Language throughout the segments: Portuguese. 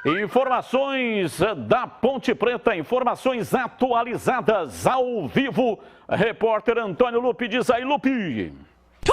Informações da Ponte Preta, informações atualizadas ao vivo. Repórter Antônio Lupi, diz aí, Lupi.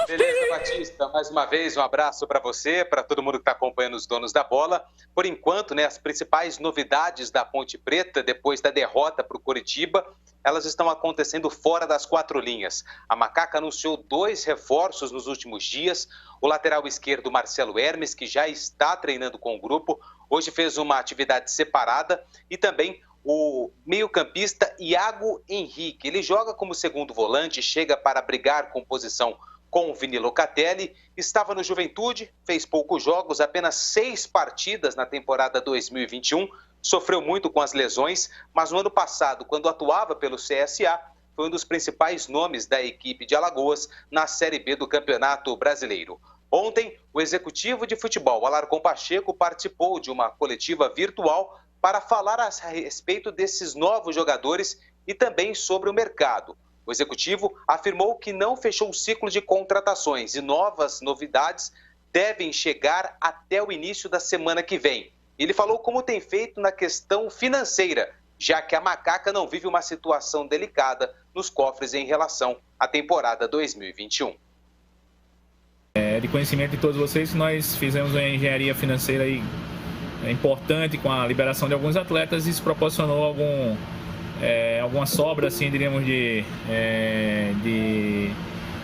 Beleza, Batista, mais uma vez um abraço para você, para todo mundo que está acompanhando os donos da bola. Por enquanto, né, as principais novidades da Ponte Preta, depois da derrota para o Coritiba, elas estão acontecendo fora das quatro linhas. A Macaca anunciou 2 reforços nos últimos dias. O lateral esquerdo, Marcelo Hermes, que já está treinando com o grupo, hoje fez uma atividade separada, e também o meio-campista Iago Henrique. Ele joga como segundo volante, chega para brigar com posição com o Vini Locatelli, estava no Juventude, fez poucos jogos, apenas 6 partidas na temporada 2021, sofreu muito com as lesões, mas no ano passado, quando atuava pelo CSA, foi um dos principais nomes da equipe de Alagoas na Série B do Campeonato Brasileiro. Ontem, o executivo de futebol, Alarcon Pacheco, participou de uma coletiva virtual para falar a respeito desses novos jogadores e também sobre o mercado. O executivo afirmou que não fechou o ciclo de contratações e novas novidades devem chegar até o início da semana que vem. Ele falou como tem feito na questão financeira, já que a Macaca não vive uma situação delicada nos cofres em relação à temporada 2021. É de conhecimento de todos vocês que nós fizemos uma engenharia financeira aí importante com a liberação de alguns atletas e isso proporcionou alguma sobra, assim, diríamos, de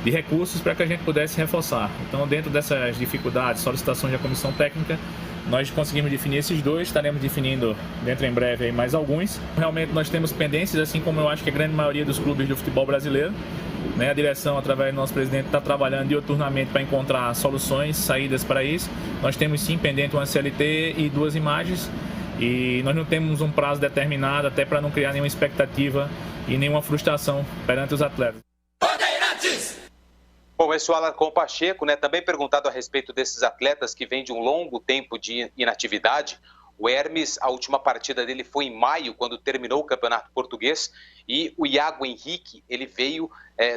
recursos para que a gente pudesse reforçar. Então, dentro dessas dificuldades, solicitações da comissão técnica, nós conseguimos definir esses 2, estaremos definindo dentro em breve aí mais alguns. Realmente nós temos pendências, assim como eu acho que a grande maioria dos clubes do futebol brasileiro. Né? A direção, através do nosso presidente, está trabalhando diuturnamente para encontrar soluções, saídas para isso. Nós temos sim pendente uma CLT e 2 imagens. E nós não temos um prazo determinado, até para não criar nenhuma expectativa e nenhuma frustração perante os atletas. Bom, esse é o Alarcon Pacheco, né? Também perguntado a respeito desses atletas que vêm de um longo tempo de inatividade. O Hermes, a última partida dele foi em maio, quando terminou o Campeonato Português. E o Iago Henrique, ele veio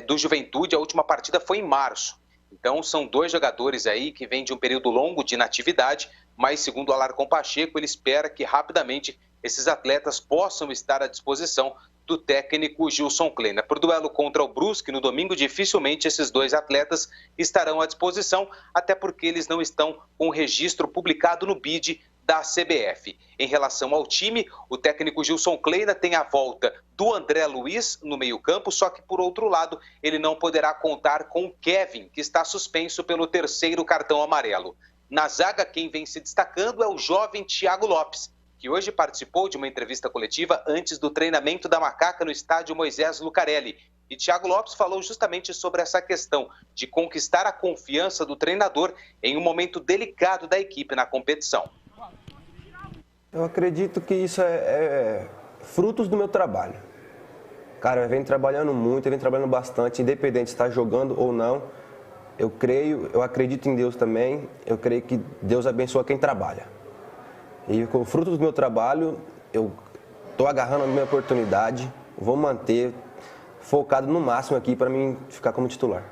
do Juventude, a última partida foi em março. Então, são 2 jogadores aí que vêm de um período longo de inatividade, mas, segundo o Alarcon Pacheco, ele espera que rapidamente esses atletas possam estar à disposição do técnico Gilson Kleina. Por duelo contra o Brusque, no domingo, dificilmente esses 2 atletas estarão à disposição, até porque eles não estão com o registro publicado no BID da CBF. Em relação ao time, o técnico Gilson Kleina tem a volta do André Luiz no meio-campo, só que, por outro lado, ele não poderá contar com o Kevin, que está suspenso pelo 3º cartão amarelo. Na zaga, quem vem se destacando é o jovem Thiago Lopes, que hoje participou de uma entrevista coletiva antes do treinamento da Macaca no estádio Moisés Lucarelli. E Thiago Lopes falou justamente sobre essa questão de conquistar a confiança do treinador em um momento delicado da equipe na competição. Eu acredito que isso é frutos do meu trabalho. Cara, eu venho trabalhando muito, eu venho trabalhando bastante, independente de estar jogando ou não. Eu creio, eu acredito em Deus também, eu creio que Deus abençoa quem trabalha. E com o fruto do meu trabalho, eu estou agarrando a minha oportunidade, vou manter focado no máximo aqui para mim ficar como titular.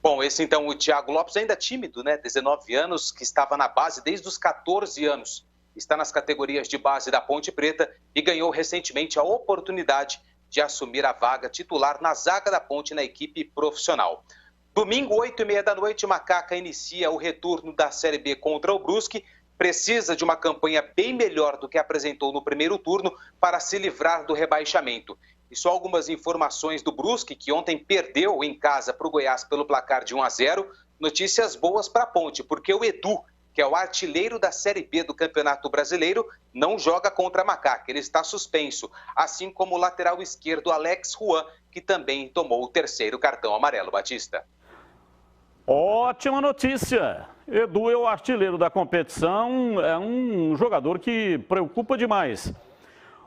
Bom, esse então o Thiago Lopes, ainda tímido, né? 19 anos, que estava na base desde os 14 anos. Está nas categorias de base da Ponte Preta e ganhou recentemente a oportunidade de assumir a vaga titular na zaga da Ponte na equipe profissional. Domingo, 8h30 da noite, Macaca inicia o retorno da Série B contra o Brusque. Precisa de uma campanha bem melhor do que apresentou no primeiro turno para se livrar do rebaixamento. E só algumas informações do Brusque, que ontem perdeu em casa para o Goiás pelo placar de 1-0. Notícias boas para a Ponte, porque o Edu, que é o artilheiro da Série B do Campeonato Brasileiro, não joga contra a Macaca, ele está suspenso, assim como o lateral esquerdo Alex Juan, que também tomou o 3º cartão amarelo. Batista. Ótima notícia! Edu é o artilheiro da competição, é um jogador que preocupa demais.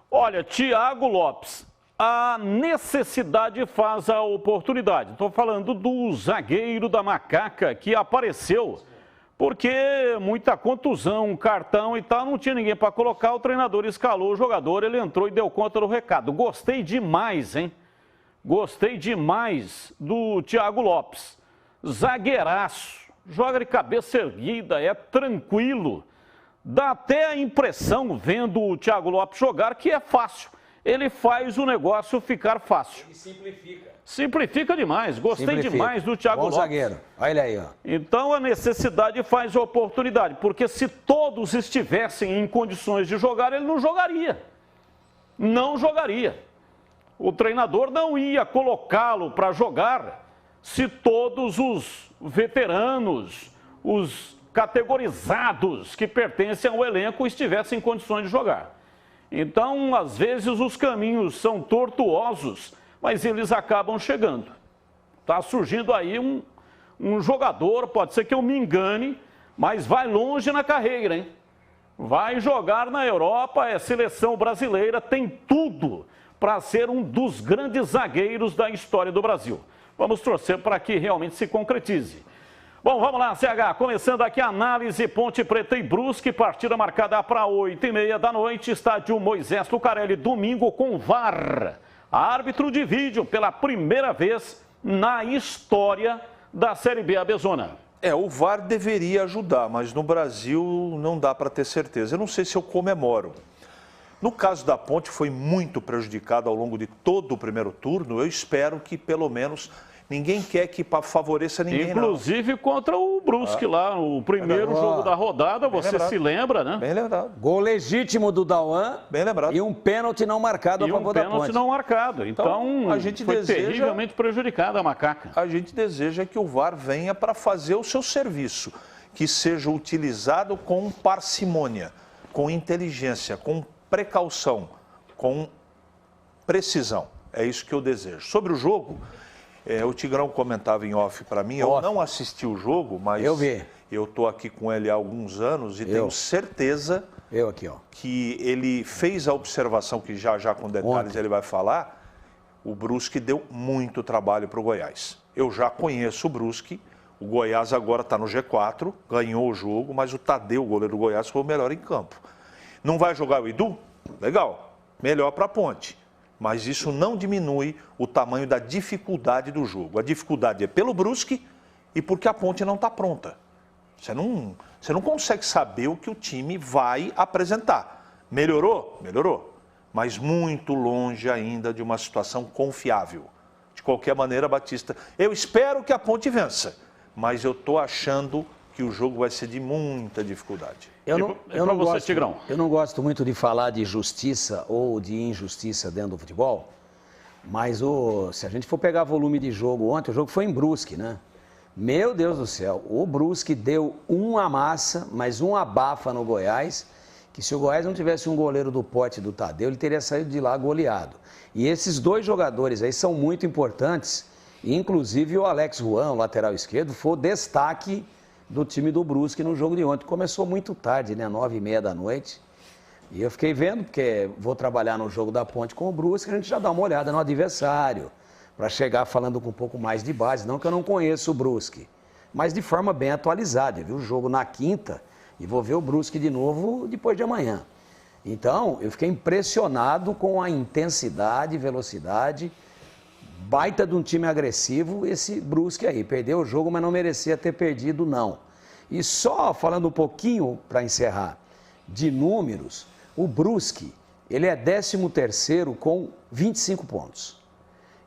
Olha, Thiago Lopes, a necessidade faz a oportunidade. Estou falando do zagueiro da Macaca que apareceu porque muita contusão, cartão e tal, não tinha ninguém para colocar, o treinador escalou o jogador, ele entrou e deu conta do recado. Gostei demais, hein? Gostei demais do Thiago Lopes. Zagueiraço, Joga de cabeça erguida, é tranquilo. Dá até a impressão, vendo o Thiago Lopes jogar, que é fácil. Ele faz o negócio ficar fácil. Ele simplifica. Simplifica demais. Gostei demais do Thiago Lopes. Bom zagueiro. Olha ele aí, ó. Então a necessidade faz a oportunidade, porque se todos estivessem em condições de jogar, ele não jogaria. Não jogaria. O treinador não ia colocá-lo para jogar se todos os veteranos, os categorizados que pertencem ao elenco estivessem em condições de jogar. Então, às vezes, os caminhos são tortuosos, mas eles acabam chegando. Está surgindo aí um jogador, pode ser que eu me engane, mas vai longe na carreira, hein? Vai jogar na Europa, é seleção brasileira, tem tudo para ser um dos grandes zagueiros da história do Brasil. Vamos torcer para que realmente se concretize. Bom, vamos lá, CH, começando aqui a análise Ponte Preta e Brusque, partida marcada para 8h30 da noite, estádio Moisés Lucarelli, domingo com VAR. Árbitro de vídeo pela primeira vez na história da Série B Abezona. O VAR deveria ajudar, mas no Brasil não dá para ter certeza. Eu não sei se eu comemoro. No caso da Ponte, foi muito prejudicado ao longo de todo o primeiro turno. Eu espero que, pelo menos, ninguém quer que favoreça ninguém, inclusive contra o Brusque lá, o primeiro jogo da rodada, você se lembra, né? Bem lembrado. Gol legítimo do Dauan. Bem lembrado. E um pênalti não marcado a favor da Ponte. pênalti não marcado. Então a gente foi deseja, terrivelmente prejudicada a Macaca. A gente deseja que o VAR venha para fazer o seu serviço, que seja utilizado com parcimônia, com inteligência, com precaução, com precisão. É isso que eu desejo. Sobre o jogo, o Tigrão comentava em off para mim, eu não assisti o jogo, mas eu estou aqui com ele há alguns anos e tenho certeza que ele fez a observação que já com detalhes ele vai falar. O Brusque deu muito trabalho para o Goiás. Eu já conheço o Brusque, o Goiás agora está no G4, ganhou o jogo, mas o Tadeu, o goleiro do Goiás, foi o melhor em campo. Não vai jogar o Edu? Legal, melhor para a Ponte. Mas isso não diminui o tamanho da dificuldade do jogo. A dificuldade é pelo Brusque e porque a Ponte não está pronta. Você não consegue saber o que o time vai apresentar. Melhorou? Melhorou. Mas muito longe ainda de uma situação confiável. De qualquer maneira, Batista, eu espero que a Ponte vença. Mas eu estou achando que o jogo vai ser de muita dificuldade. Eu não gosto muito de falar de justiça ou de injustiça dentro do futebol, mas se a gente for pegar volume de jogo ontem, o jogo foi em Brusque, né? Meu Deus do céu, o Brusque deu uma massa, mas um abafa no Goiás, que se o Goiás não tivesse um goleiro do porte do Tadeu, ele teria saído de lá goleado. E esses dois jogadores aí são muito importantes, inclusive o Alex Juan, o lateral esquerdo, foi o destaque do time do Brusque no jogo de ontem. Começou muito tarde, né? 9h30 da noite. E eu fiquei vendo, porque vou trabalhar no jogo da Ponte com o Brusque, a gente já dá uma olhada no adversário, para chegar falando com um pouco mais de base. Não que eu não conheço o Brusque, mas de forma bem atualizada. Eu vi o jogo na quinta e vou ver o Brusque de novo depois de amanhã. Então, eu fiquei impressionado com a intensidade, velocidade, baita de um time agressivo, esse Brusque aí. Perdeu o jogo, mas não merecia ter perdido, não. E só falando um pouquinho, para encerrar, de números, o Brusque, ele é 13º com 25 pontos.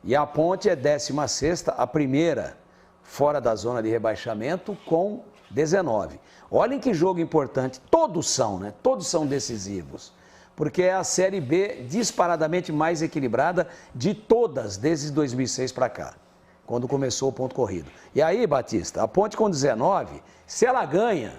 E a Ponte é 16ª, a primeira fora da zona de rebaixamento, com 19. Olhem que jogo importante. Todos são, né? Todos são decisivos. Porque é a Série B disparadamente mais equilibrada de todas desde 2006 para cá, quando começou o ponto corrido. E aí, Batista, a Ponte com 19, se ela ganha,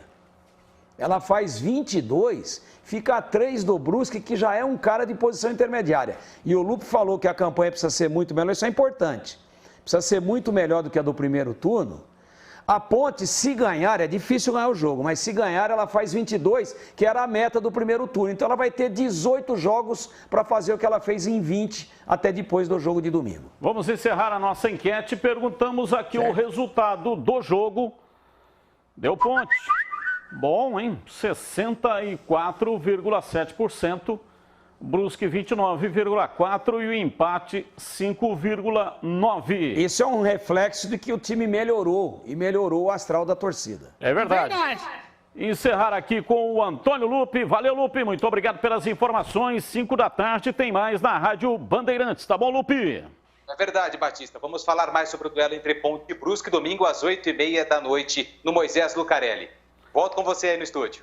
ela faz 22, fica a 3 do Brusque, que já é um cara de posição intermediária. E o Lupe falou que a campanha precisa ser muito melhor, isso é importante. Precisa ser muito melhor do que a do primeiro turno. A Ponte, se ganhar, é difícil ganhar o jogo, mas se ganhar, ela faz 22, que era a meta do primeiro turno. Então, ela vai ter 18 jogos para fazer o que ela fez em 20, até depois do jogo de domingo. Vamos encerrar a nossa enquete. Perguntamos aqui o resultado do jogo. Deu Ponte. Bom, hein? 64,7% Brusque 29,4 e o empate 5,9. Isso é um reflexo de que o time melhorou e melhorou o astral da torcida. É verdade. Encerrar aqui com o Antônio Lupe. Valeu, Lupe. Muito obrigado pelas informações. 5 da tarde tem mais na Rádio Bandeirantes. Tá bom, Lupe? É verdade, Batista. Vamos falar mais sobre o duelo entre Ponte e Brusque, domingo às 8h30 da noite, no Moisés Lucarelli. Volto com você aí no estúdio.